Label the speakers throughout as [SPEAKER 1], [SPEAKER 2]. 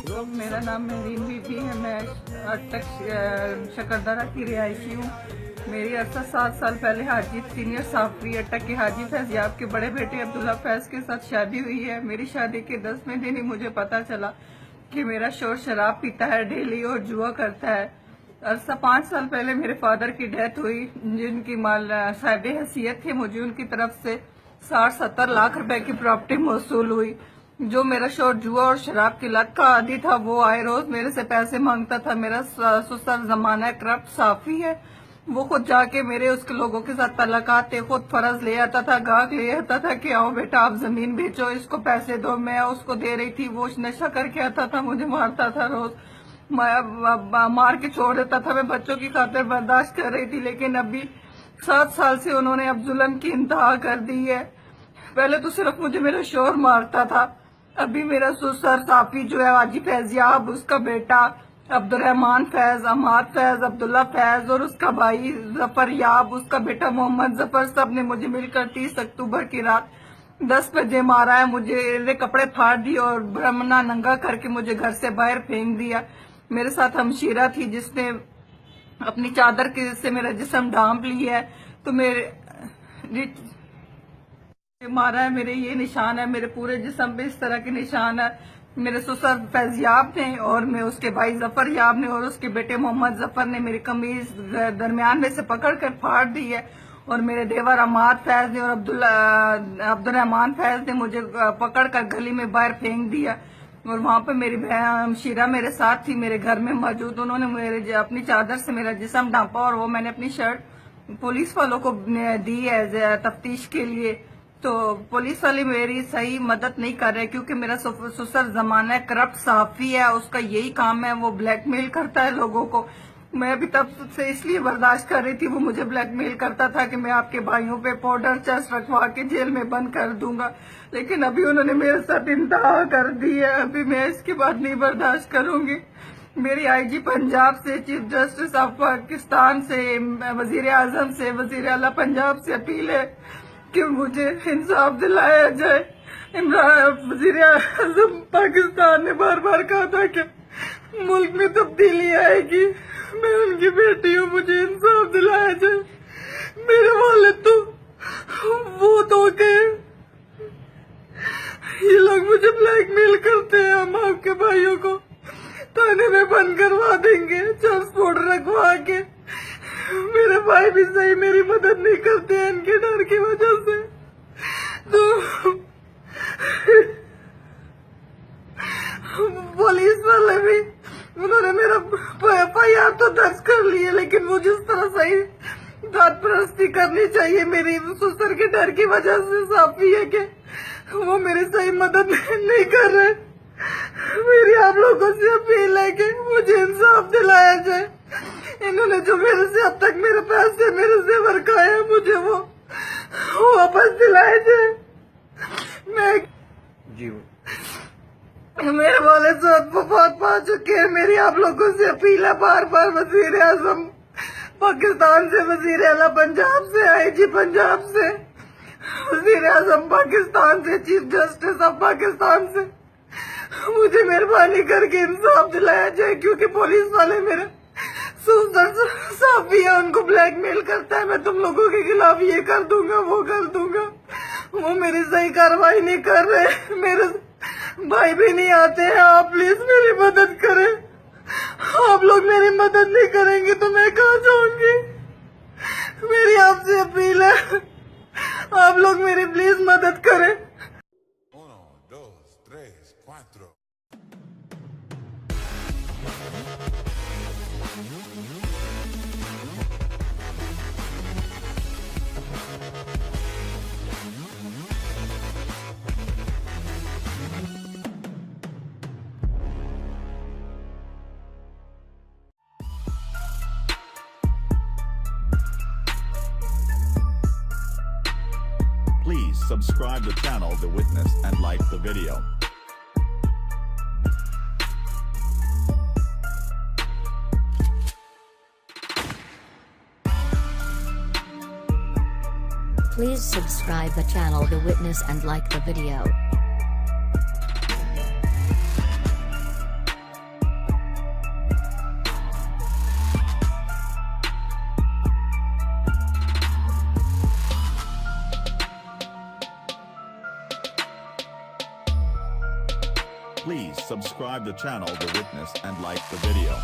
[SPEAKER 1] तो मेरा नाम मेहरीन बीबी है। मैं अटक शकरदरा की रिहायशी हूँ। मेरी अरसा 7 साल पहले हाजी सीनियर साफरी अटक के हाजी फैजियाब के बड़े बेटे अब्दुल्ला फैज के साथ शादी हुई है। मेरी शादी के 10वें दिन ही मुझे पता चला कि मेरा शोहर शराब पीता है डेली और जुआ करता है। अरसा 5 साल पहले मेरे फादर की डेथ हुई, जिनकी साहिब हैसियत थे। मुझे उनकी तरफ से 60-70 लाख रुपए की प्रॉपर्टी मौसूल हुई। जो मेरा शोहर जुआ और शराब की लत का आदी था, वो आए रोज मेरे से पैसे मांगता था। मेरा ससुर जमाना करप्ट साफी है। वो खुद जाके मेरे उसके लोगों के साथ तलाकाते खुद फर्ज ले आता था, गाहक ले आता था कि आओ बेटा आप जमीन बेचो, इसको पैसे दो। मैं उसको दे रही थी, वो नशा करके आता था, मुझे मारता था रोज, मार के छोड़ देता था। मैं बच्चों की खातिर बर्दाश्त कर रही थी, लेकिन अभी 7 साल से उन्होंने अब जुल्म की इंतहा कर दी है। पहले तो सिर्फ मुझे मेरा शोहर मारता था, अभी मेरा ससुर साफी जो है हाजी फैजियाब, उसका बेटा अब्दुर्रहमान फैज, अमाद फैज, अब्दुल्ला फैज और उसका भाई जफर याब, उसका बेटा मोहम्मद जफर, सब ने मुझे मिलकर 30 अक्टूबर की रात 10 बजे मारा है। मुझे कपड़े फाड़ दिए और ब्रह्मना नंगा करके मुझे घर से बाहर फेंक दिया। मेरे साथ हमशीरा थी जिसने अपनी चादर से मेरा जिस्म ढांप लिया है। तो मेरे मारा है, मेरे ये निशान है, मेरे पूरे जिस्म पे इस तरह के निशान है। मेरे ससुर फैजियाब ने और मैं उसके भाई जफर याब ने और उसके बेटे मोहम्मद जफर ने मेरी कमीज दरमियान में से पकड़ कर फाड़ दी है। और मेरे देवर अमाद फैज ने और अब्दुर्रहमान फैज ने मुझे पकड़ कर गली में बाहर फेंक दिया। और वहां पे मेरी बहन शीरा मेरे साथ थी, मेरे घर में मौजूद। उन्होंने मेरे अपनी चादर से मेरा जिस्म ढांपा और वो मैंने अपनी शर्ट पुलिस वालों को दी है तफ्तीश के लिए। तो पुलिस वाले मेरी सही मदद नहीं कर रहे, क्योंकि मेरा ससुर जमाना है करप्ट साफी है, उसका यही काम है, वो ब्लैकमेल करता है लोगों को। मैं भी तब से इसलिए बर्दाश्त कर रही थी, वो मुझे ब्लैकमेल करता था कि मैं आपके भाइयों पे पाउडर चस्ट रखवा के जेल में बंद कर दूंगा, लेकिन अभी उन्होंने मेरे साथ इंतहा कर दी है। अभी मैं इसके बाद नहीं बर्दाश्त करूंगी। मेरी आईजी पंजाब से, चीफ जस्टिस ऑफ पाकिस्तान से, वजीर आजम से, वजीर आला पंजाब से अपील है कि मुझे इंसाफ दिलाया जाए। वजीर आजम पाकिस्तान ने बार बार कहा था कि मुल्क में तब्दीली आएगी। मैं उनकी बेटी हूँ, मुझे इंसाफ दिलाया जाए। मेरे वालिद तो वो तो गए, ये लोग मुझे ब्लैकमेल करते हैं। हम आपके भाइयों को थाने में बंद करवा देंगे, ट्रांसपोर्ट रखवा के। मेरे भाई भी सही मेरी मदद नहीं करते हैं इनके डर की वजह से। तो पुलिस वाले भी उन्होंने मेरा FIR तो दर्ज कर लिया, लेकिन मुझे इस तरह सही दाद परस्ती करनी चाहिए। मेरी ससुर के डर की वजह से साफी है कि वो मेरी सही मदद नहीं कर रहे। मेरी आप लोगों से अपील है कि मुझे इंसाफ दिलाया जाए। इन्होंने जो मेरे से अब तक मेरे पैसे मेरे जेवर खाए, मुझे वो वापस दिलाए जाए। मैं
[SPEAKER 2] जी
[SPEAKER 1] मेरे वाले साथ बहुत पा चुके हैं। मेरी आप लोगों से अपील है बार बार, वजीर आजम पाकिस्तान से, वजीर आला पंजाब से, आईजी पंजाब से, वजीर आजम पाकिस्तान से, चीफ जस्टिस ऑफ पाकिस्तान से, मुझे मेहरबानी करके इंसाफ दिलाया जाए। क्योंकि पुलिस वाले मेरे ससुर साफी है, उनको ब्लैकमेल करता है, मैं तुम लोगों के खिलाफ ये कर दूंगा, वो कर दूंगा। वो मेरी सही कार्रवाई नहीं कर रहे, मेरे भाई भी नहीं आते हैं। आप प्लीज मेरी मदद करें। आप लोग मेरी मदद नहीं करेंगे तो मैं कहाँ जाऊंगी। मेरी आपसे अपील है, आप लोग मेरी प्लीज मदद करें।
[SPEAKER 3] 1, 2, 3, 4.
[SPEAKER 4] Please subscribe the channel The Witness and like the video.
[SPEAKER 5] Please subscribe the channel The Witness and like the video.
[SPEAKER 4] subscribe the channel The Witness and like the video.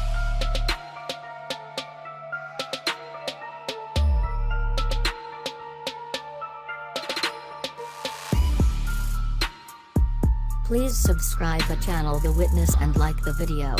[SPEAKER 5] Please subscribe the channel The Witness and like the video.